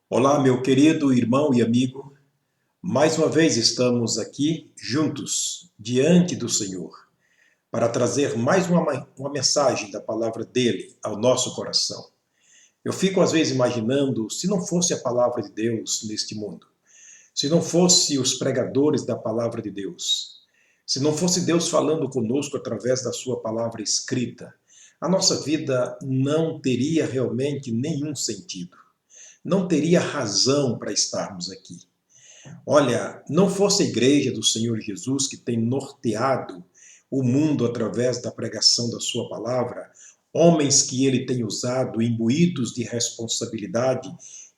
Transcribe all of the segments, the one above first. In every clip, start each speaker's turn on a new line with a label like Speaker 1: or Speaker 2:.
Speaker 1: Olá, meu querido irmão e amigo. Mais uma vez estamos aqui juntos, diante do Senhor, para trazer mais uma mensagem da palavra dele ao nosso coração. Eu fico às vezes imaginando se não fosse a palavra de Deus neste mundo, se não fosse os pregadores da palavra de Deus, se não fosse Deus falando conosco através da sua palavra escrita, a nossa vida não teria realmente nenhum sentido. Não teria razão para estarmos aqui. Olha, não fosse a igreja do Senhor Jesus que tem norteado o mundo através da pregação da sua palavra, homens que ele tem usado imbuídos de responsabilidade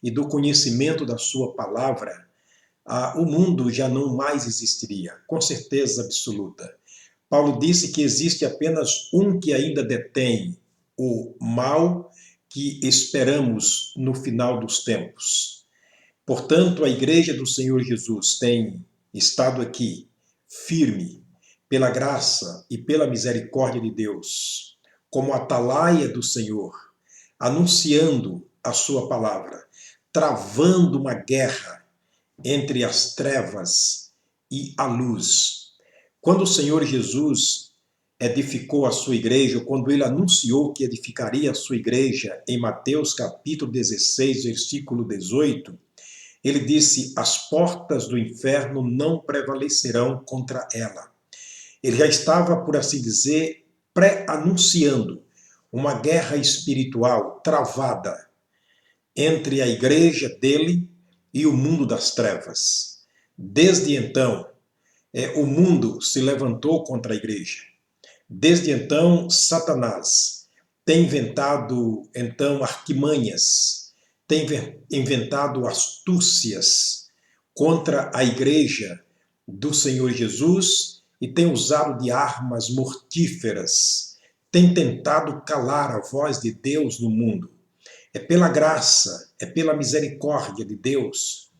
Speaker 1: e do conhecimento da sua palavra, o mundo já não mais existiria, com certeza absoluta. Paulo disse que existe apenas um que ainda detém o mal que esperamos no final dos tempos. Portanto, a Igreja do Senhor Jesus tem estado aqui, firme, pela graça e pela misericórdia de Deus, como atalaia do Senhor, anunciando a sua palavra, travando uma guerra entre as trevas e a luz. Quando o Senhor Jesus edificou a sua igreja, quando ele anunciou que edificaria a sua igreja em Mateus capítulo 16, versículo 18, ele disse: as portas do inferno não prevalecerão contra ela. Ele já estava, por assim dizer, pré-anunciando uma guerra espiritual travada entre a igreja dele e o mundo das trevas. Desde então, o mundo se levantou contra a igreja. Desde então, Satanás tem inventado, então, artimanhas, tem inventado astúcias contra a igreja do Senhor Jesus e tem usado de armas mortíferas, tem tentado calar a voz de Deus no mundo. É pela graça, é pela misericórdia de Deus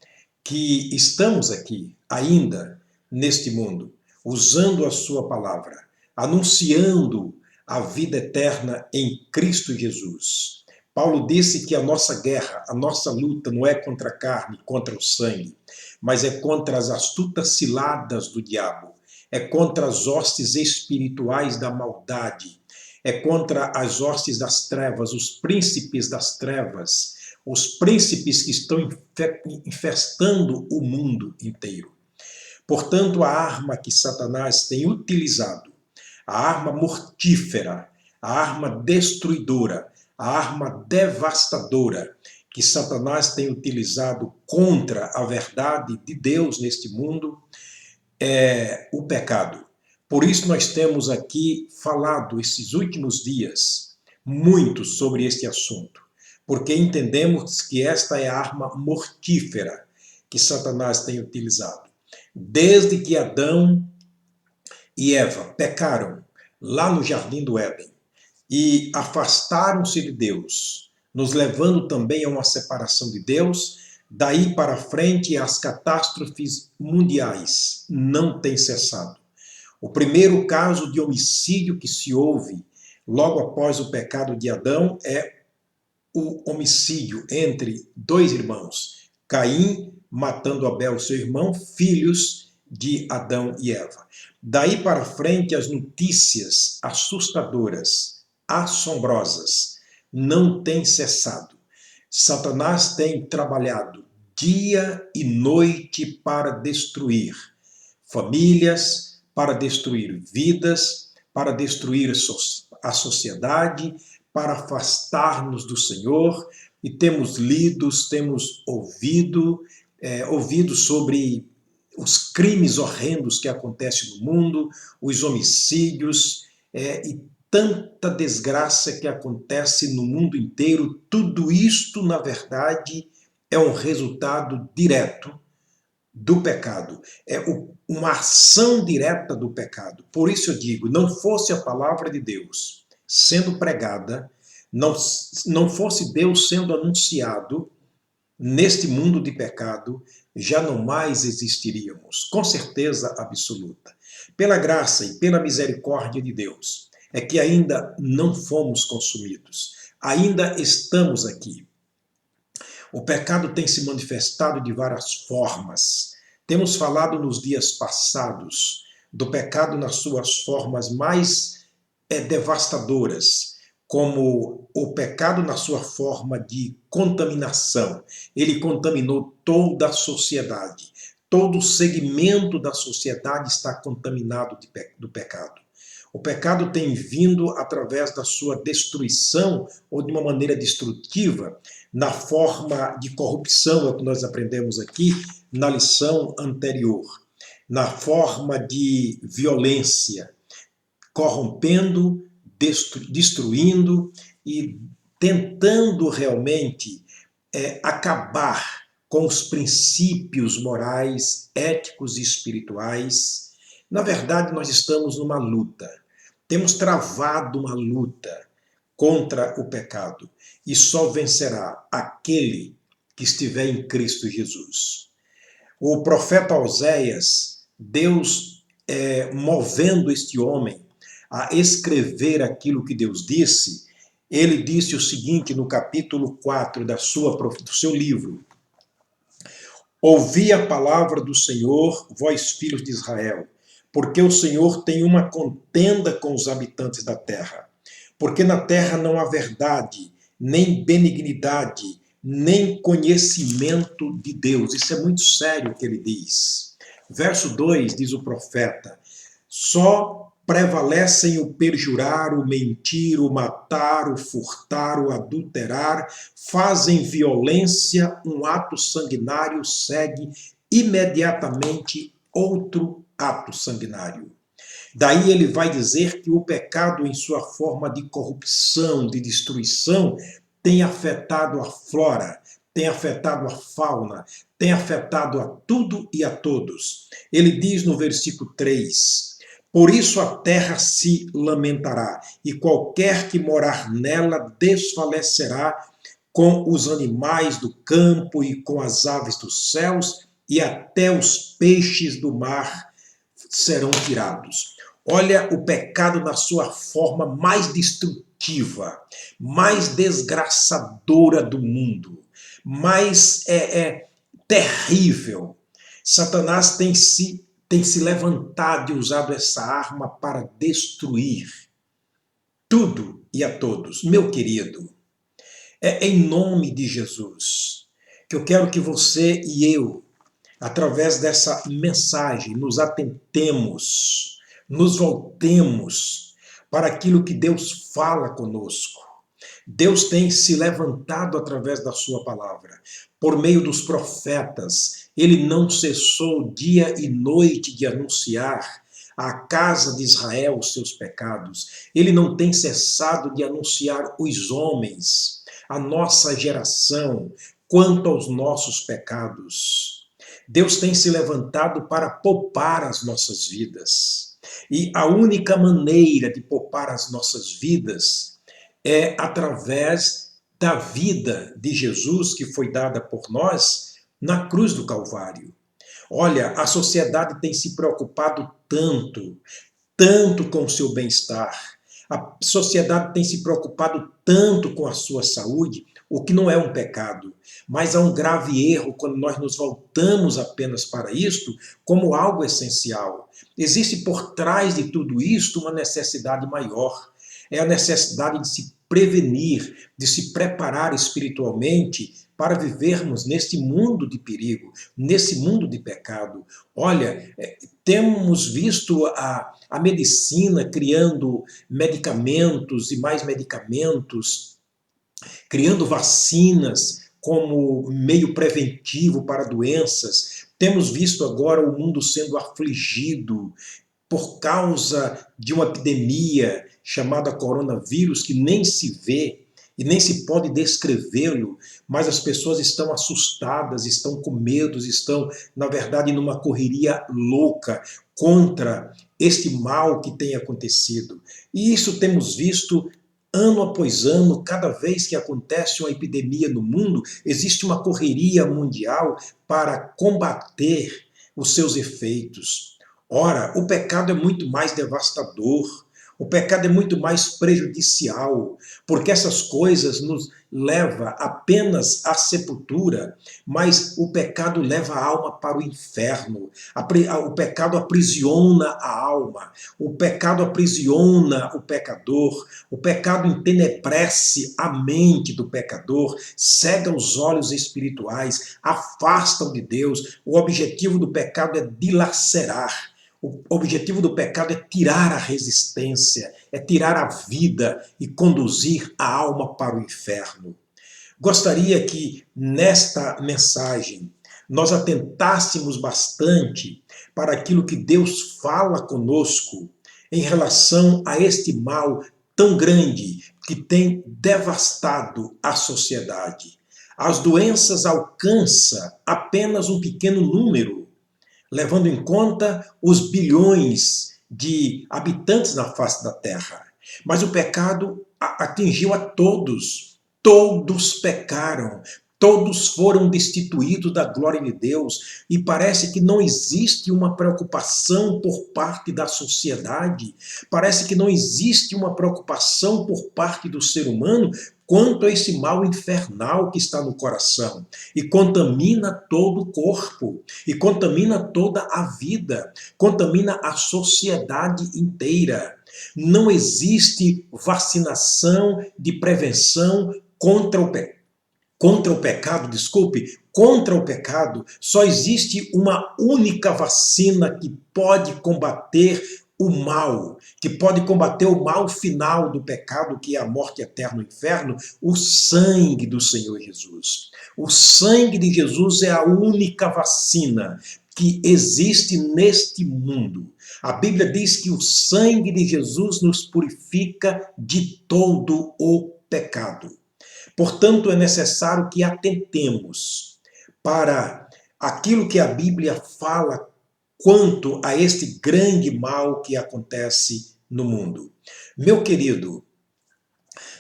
Speaker 1: que estamos aqui, ainda neste mundo, usando a sua palavra, anunciando a vida eterna em Cristo Jesus. Paulo disse que a nossa guerra, a nossa luta não é contra a carne, contra o sangue, mas é contra as astutas ciladas do diabo, é contra as hostes espirituais da maldade, é contra as hostes das trevas, os príncipes das trevas, os príncipes que estão infestando o mundo inteiro. Portanto, a arma que Satanás tem utilizado, a arma mortífera, a arma destruidora, a arma devastadora que Satanás tem utilizado contra a verdade de Deus neste mundo é o pecado. Por isso nós temos aqui falado esses últimos dias muito sobre este assunto, porque entendemos que esta é a arma mortífera que Satanás tem utilizado. Desde que Adão e Eva pecaram lá no Jardim do Éden e afastaram-se de Deus, nos levando também a uma separação de Deus, daí para frente as catástrofes mundiais não têm cessado. O primeiro caso de homicídio que se houve logo após o pecado de Adão é o homicídio entre dois irmãos, Caim matando Abel, seu irmão, filhos de Adão e Eva. Daí para frente, as notícias assustadoras, assombrosas, não têm cessado. Satanás tem trabalhado dia e noite para destruir famílias, para destruir vidas, para destruir a sociedade, para afastar-nos do Senhor, e temos lido, temos ouvido sobre os crimes horrendos que acontecem no mundo, os homicídios e tanta desgraça que acontece no mundo inteiro. Tudo isto, na verdade, é um resultado direto do pecado, uma ação direta do pecado. Por isso eu digo, não fosse a palavra de Deus sendo pregada, não fosse Deus sendo anunciado neste mundo de pecado, já não mais existiríamos, com certeza absoluta. Pela graça e pela misericórdia de Deus, é que ainda não fomos consumidos, ainda estamos aqui. O pecado tem se manifestado de várias formas. Temos falado nos dias passados do pecado nas suas formas mais devastadoras, como o pecado na sua forma de contaminação. Ele contaminou toda a sociedade. Todo segmento da sociedade está contaminado do pecado. O pecado tem vindo através da sua destruição ou de uma maneira destrutiva, na forma de corrupção, é o que nós aprendemos aqui na lição anterior, na forma de violência, corrompendo, destruindo e tentando realmente acabar com os princípios morais, éticos e espirituais. Na verdade, nós estamos numa luta. Temos travado uma luta contra o pecado e só vencerá aquele que estiver em Cristo Jesus. O profeta Oséias, Deus movendo este homem a escrever aquilo que Deus disse, ele disse o seguinte no capítulo 4 do seu livro: ouvi a palavra do Senhor, vós filhos de Israel, porque o Senhor tem uma contenda com os habitantes da terra. Porque na terra não há verdade, nem benignidade, nem conhecimento de Deus. Isso é muito sério o que ele diz. Verso 2 diz o profeta: só prevalecem o perjurar, o mentir, o matar, o furtar, o adulterar, fazem violência, um ato sanguinário segue imediatamente outro ato sanguinário. Daí ele vai dizer que o pecado, em sua forma de corrupção, de destruição, tem afetado a flora, tem afetado a fauna, tem afetado a tudo e a todos. Ele diz no versículo 3: por isso a terra se lamentará, e qualquer que morar nela desfalecerá com os animais do campo e com as aves dos céus, e até os peixes do mar serão tirados. Olha o pecado na sua forma mais destrutiva, mais desgraçadora do mundo, mais terrível. Satanás tem se levantado e usado essa arma para destruir tudo e a todos. Meu querido, é em nome de Jesus que eu quero que você e eu, através dessa mensagem, nos atentemos, nos voltemos para aquilo que Deus fala conosco. Deus tem se levantado através da sua palavra, por meio dos profetas. Ele não cessou dia e noite de anunciar à casa de Israel os seus pecados. Ele não tem cessado de anunciar os homens, a nossa geração, quanto aos nossos pecados. Deus tem se levantado para poupar as nossas vidas. E a única maneira de poupar as nossas vidas é através da vida de Jesus, que foi dada por nós na cruz do Calvário. Olha, a sociedade tem se preocupado tanto com o seu bem-estar. A sociedade tem se preocupado tanto com a sua saúde, o que não é um pecado. Mas há um grave erro quando nós nos voltamos apenas para isto como algo essencial. Existe por trás de tudo isto uma necessidade maior. É a necessidade de se prevenir, de se preparar espiritualmente para vivermos neste mundo de perigo, nesse mundo de pecado. Olha, temos visto a medicina criando medicamentos e mais medicamentos, criando vacinas como meio preventivo para doenças. Temos visto agora o mundo sendo afligido por causa de uma epidemia chamada coronavírus, que nem se vê e nem se pode descrevê-lo, mas as pessoas estão assustadas, estão com medos, estão, na verdade, numa correria louca contra este mal que tem acontecido. E isso temos visto ano após ano. Cada vez que acontece uma epidemia no mundo, existe uma correria mundial para combater os seus efeitos. Ora, o pecado é muito mais devastador. O pecado é muito mais prejudicial, porque essas coisas nos levam apenas à sepultura, mas o pecado leva a alma para o inferno. O pecado aprisiona a alma, o pecado aprisiona o pecador, o pecado entenebrece a mente do pecador, cega os olhos espirituais, afasta-o de Deus. O objetivo do pecado é dilacerar. O objetivo do pecado é tirar a resistência, é tirar a vida e conduzir a alma para o inferno. Gostaria que nesta mensagem nós atentássemos bastante para aquilo que Deus fala conosco em relação a este mal tão grande que tem devastado a sociedade. As doenças alcançam apenas um pequeno número, levando em conta os bilhões de habitantes na face da Terra. Mas o pecado atingiu a todos. Todos pecaram. Todos foram destituídos da glória de Deus. E parece que não existe uma preocupação por parte da sociedade. Parece que não existe uma preocupação por parte do ser humano quanto a esse mal infernal que está no coração e contamina todo o corpo, e contamina toda a vida, contamina a sociedade inteira. Não existe vacinação de prevenção contra o pecado, contra o pecado. Só existe uma única vacina que pode combater o mal, que pode combater o mal final do pecado, que é a morte eterna no inferno, o sangue do Senhor Jesus. O sangue de Jesus é a única vacina que existe neste mundo. A Bíblia diz que o sangue de Jesus nos purifica de todo o pecado. Portanto, é necessário que atentemos para aquilo que a Bíblia fala quanto a este grande mal que acontece no mundo. Meu querido,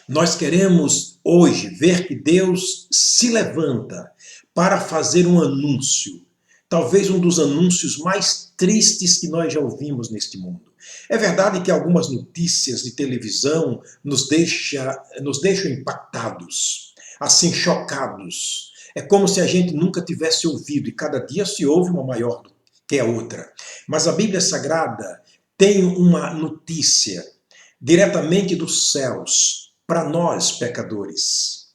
Speaker 1: nós queremos hoje ver que Deus se levanta para fazer um anúncio, talvez um dos anúncios mais tristes que nós já ouvimos neste mundo. É verdade que algumas notícias de televisão nos deixam impactados, assim, chocados. É como se a gente nunca tivesse ouvido, e cada dia se ouve uma maior do que a outra. Mas a Bíblia Sagrada tem uma notícia diretamente dos céus para nós, pecadores.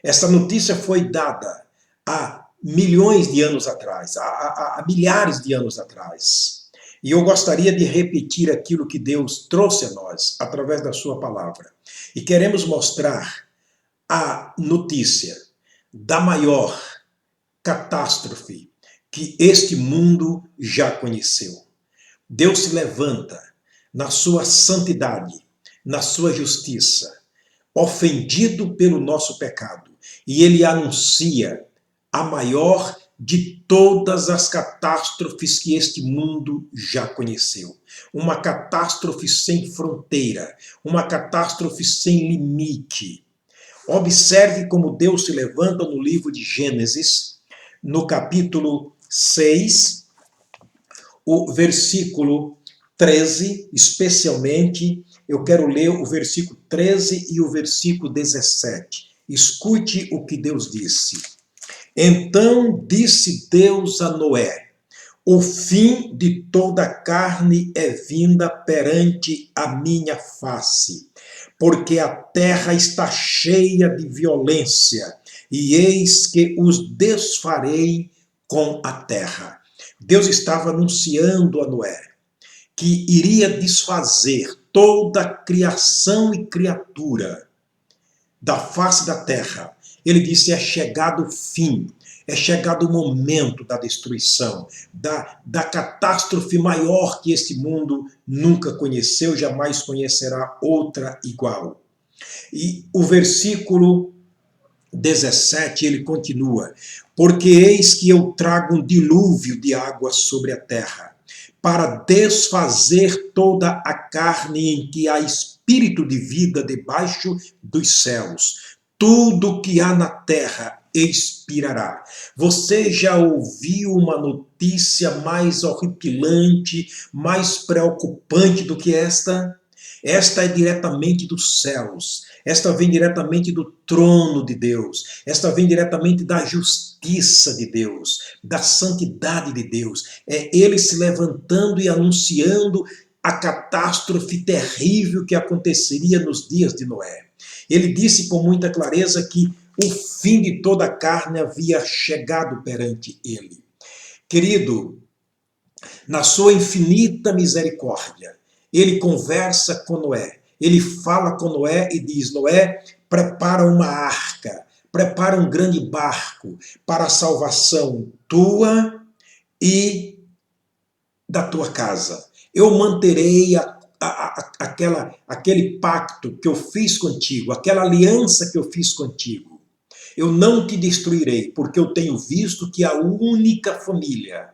Speaker 1: Essa notícia foi dada há milhões de anos atrás, há milhares de anos atrás. E eu gostaria de repetir aquilo que Deus trouxe a nós através da sua palavra. E queremos mostrar a notícia da maior catástrofe que este mundo já conheceu. Deus se levanta na sua santidade, na sua justiça, ofendido pelo nosso pecado, e ele anuncia a maior de todas as catástrofes que este mundo já conheceu. Uma catástrofe sem fronteira, uma catástrofe sem limite. Observe como Deus se levanta no livro de Gênesis, no capítulo 6, o versículo 13, especialmente, eu quero ler o versículo 13 e o versículo 17. Escute o que Deus disse. Então disse Deus a Noé: o fim de toda a carne é vinda perante a minha face, porque a terra está cheia de violência, e eis que os desfarei com a terra. Deus estava anunciando a Noé que iria desfazer toda a criação e criatura da face da terra. Ele disse: é chegado o fim, é chegado o momento da destruição, da catástrofe maior que este mundo nunca conheceu, jamais conhecerá outra igual. E o versículo 17, ele continua: porque eis que eu trago um dilúvio de água sobre a terra, para desfazer toda a carne em que há espírito de vida debaixo dos céus. Tudo que há na terra expirará. Você já ouviu uma notícia mais horripilante, mais preocupante do que esta? Esta é diretamente dos céus. Esta vem diretamente do trono de Deus. Esta vem diretamente da justiça de Deus, da santidade de Deus. É Ele se levantando e anunciando a catástrofe terrível que aconteceria nos dias de Noé. Ele disse com muita clareza que o fim de toda a carne havia chegado perante ele. Querido, na sua infinita misericórdia, ele conversa com Noé. Ele fala com Noé e diz: Noé, prepara uma arca, prepara um grande barco para a salvação tua e da tua casa. Eu manterei aquele pacto que eu fiz contigo, aquela aliança que eu fiz contigo. Eu não te destruirei, porque eu tenho visto que a única família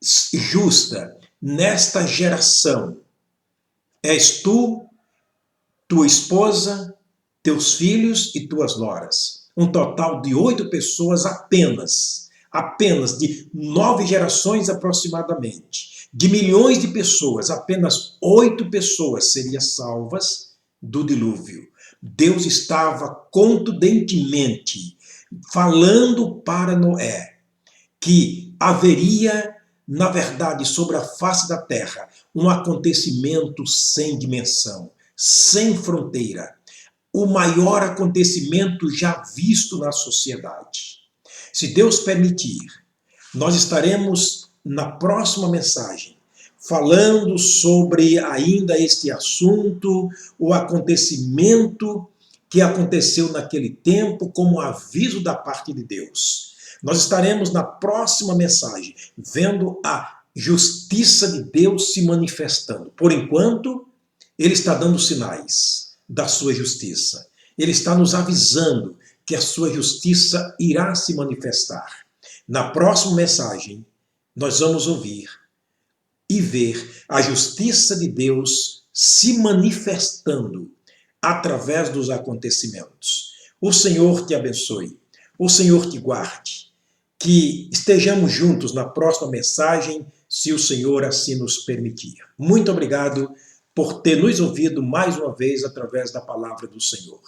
Speaker 1: justa nesta geração és tu, tua esposa, teus filhos e tuas noras. Um total de 8 pessoas apenas de 9 gerações aproximadamente. De milhões de pessoas, apenas 8 pessoas seriam salvas do dilúvio. Deus estava contundentemente falando para Noé que haveria, na verdade, sobre a face da terra, um acontecimento sem dimensão, sem fronteira. O maior acontecimento já visto na sociedade. Se Deus permitir, nós estaremos na próxima mensagem falando sobre ainda este assunto, o acontecimento que aconteceu naquele tempo como aviso da parte de Deus. Nós estaremos na próxima mensagem vendo a justiça de Deus se manifestando. Por enquanto, Ele está dando sinais da sua justiça. Ele está nos avisando que a sua justiça irá se manifestar. Na próxima mensagem, nós vamos ouvir e ver a justiça de Deus se manifestando através dos acontecimentos. O Senhor te abençoe. O Senhor te guarde. Que estejamos juntos na próxima mensagem, se o Senhor assim nos permitir. Muito obrigado por ter nos ouvido mais uma vez através da palavra do Senhor.